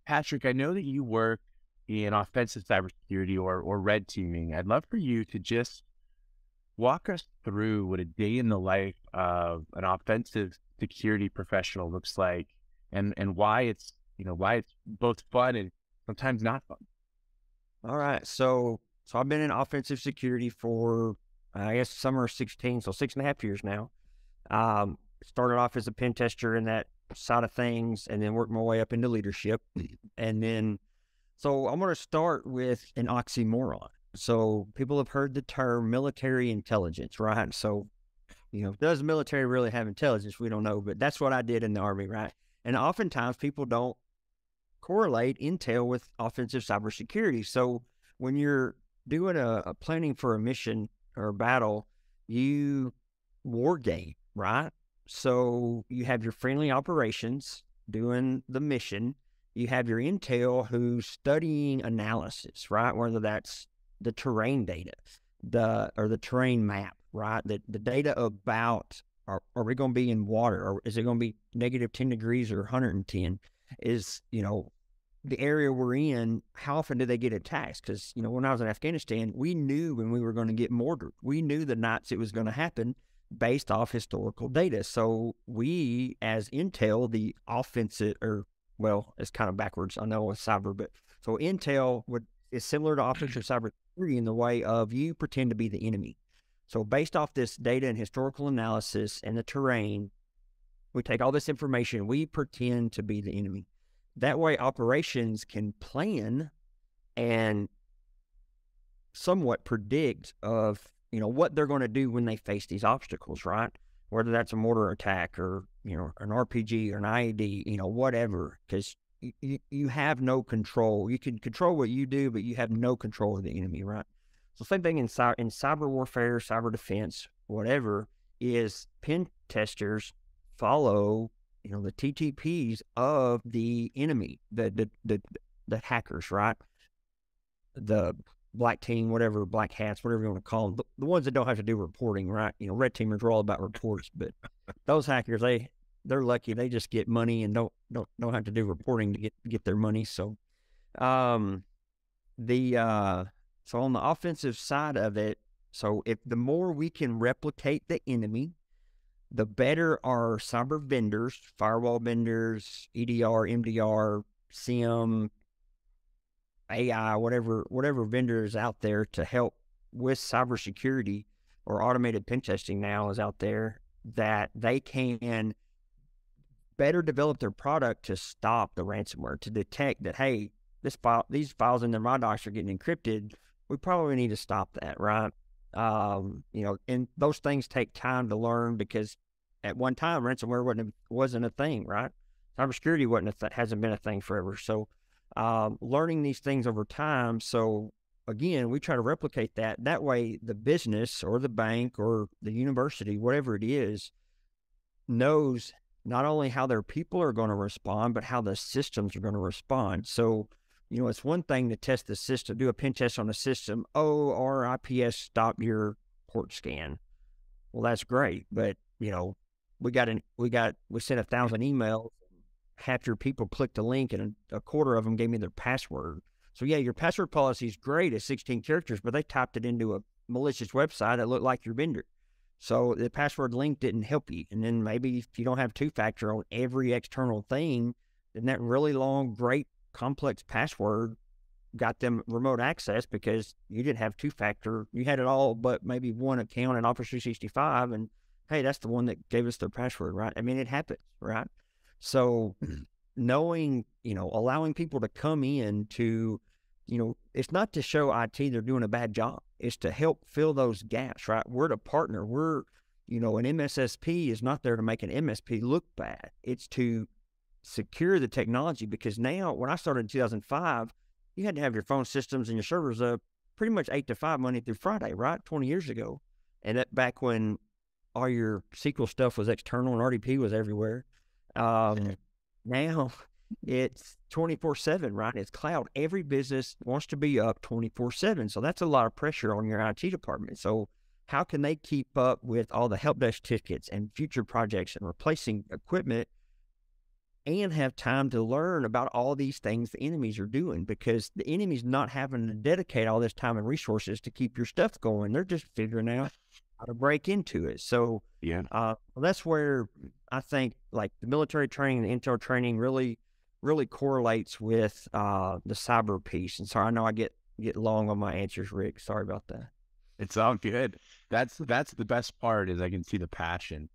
Patrick, I know that you work in offensive cybersecurity or red teaming. I'd love for you to just walk us through what a day in the life of an offensive security professional looks like, and why it's both fun and sometimes not fun. All right. So I've been in offensive security for, I guess, summer of 16, so 6.5 years now. Started off as a pen tester in that side of things and then worked my way up into leadership. And then, so I'm going to start with an oxymoron. So people have heard the term military intelligence, right? So, does the military really have intelligence? We don't know, but that's what I did in the Army, right? And oftentimes people don't correlate intel with offensive cybersecurity. So when you're doing a planning for a mission or a battle, you war game, right? So you have your friendly operations doing the mission. You have your intel who's studying analysis, right? Whether that's the terrain data, the terrain map, right? The data about are we going to be in water, or is it going to be -10 degrees or 110? Is the area we're in, how often do they get attacked? Because, when I was in Afghanistan, we knew when we were going to get mortared. We knew the nights it was going to happen based off historical data. So we, as intel, the offensive, or, well, it's kind of backwards. I know it's cyber, but so intel is similar to offensive cybersecurity in the way of you pretend to be the enemy. So based off this data and historical analysis and the terrain, we take all this information, we pretend to be the enemy. That way operations can plan and somewhat predict of, what they're going to do when they face these obstacles, right? Whether that's a mortar attack or, an RPG or an IED, whatever, because you have no control. You can control what you do, but you have no control of the enemy, right? So same thing in cyber warfare, cyber defense, whatever, is pen testers follow the TTPs of the enemy, the hackers, right? The black team, whatever, black hats, whatever you want to call them, the ones that don't have to do reporting, right? Red teamers are all about reports, but those hackers, they're lucky. They just get money and don't have to do reporting to get their money. So, so on the offensive side of it, so if the more we can replicate the enemy, the better our cyber vendors, firewall vendors, EDR, MDR, SIM, AI, whatever vendor is out there to help with cybersecurity or automated pen testing now is out there, that they can better develop their product to stop the ransomware, to detect that, hey, these files in my docs are getting encrypted. We probably need to stop that, right? And those things take time to learn, because at one time ransomware wasn't a thing, right? Cybersecurity hasn't been a thing forever. So learning these things over time. So again, we try to replicate that. That way the business or the bank or the university, whatever it is, knows not only how their people are going to respond, but how the systems are going to respond. So, it's one thing to test the system, do a pen test on a system. Oh, our IPS stopped your port scan. Well, that's great, but we sent 1,000 emails. Half your people clicked a link, and a quarter of them gave me their password. So yeah, your password policy is great at 16 characters, but they typed it into a malicious website that looked like your vendor. So the password link didn't help you. And then maybe if you don't have two-factor on every external thing, then that really long, great, complex password got them remote access because you didn't have two-factor. You had it all but maybe one account in Office 365, and hey, that's the one that gave us their password, right? I mean, it happens, right? So knowing, allowing people to come in to, it's not to show IT they're doing a bad job. It's to help fill those gaps, right? We're to partner. We're, an MSSP is not there to make an MSP look bad. It's to secure the technology, because now, when I started in 2005, you had to have your phone systems and your servers up pretty much 8 to 5 Monday through Friday, right? 20 years ago. And that back when all your SQL stuff was external and RDP was everywhere. Now it's 24/7, right? It's cloud. Every business wants to be up 24/7. So that's a lot of pressure on your IT department. So how can they keep up with all the help desk tickets and future projects and replacing equipment and have time to learn about all these things the enemies are doing, because the enemy's not having to dedicate all this time and resources to keep your stuff going. They're just figuring out how to break into it. So Yeah. that's where I think like the military training and intel training really correlates with the cyber piece. And so I know I get long on my answers, Rick. Sorry about that. It's all good. That's the best part is I can see the passion.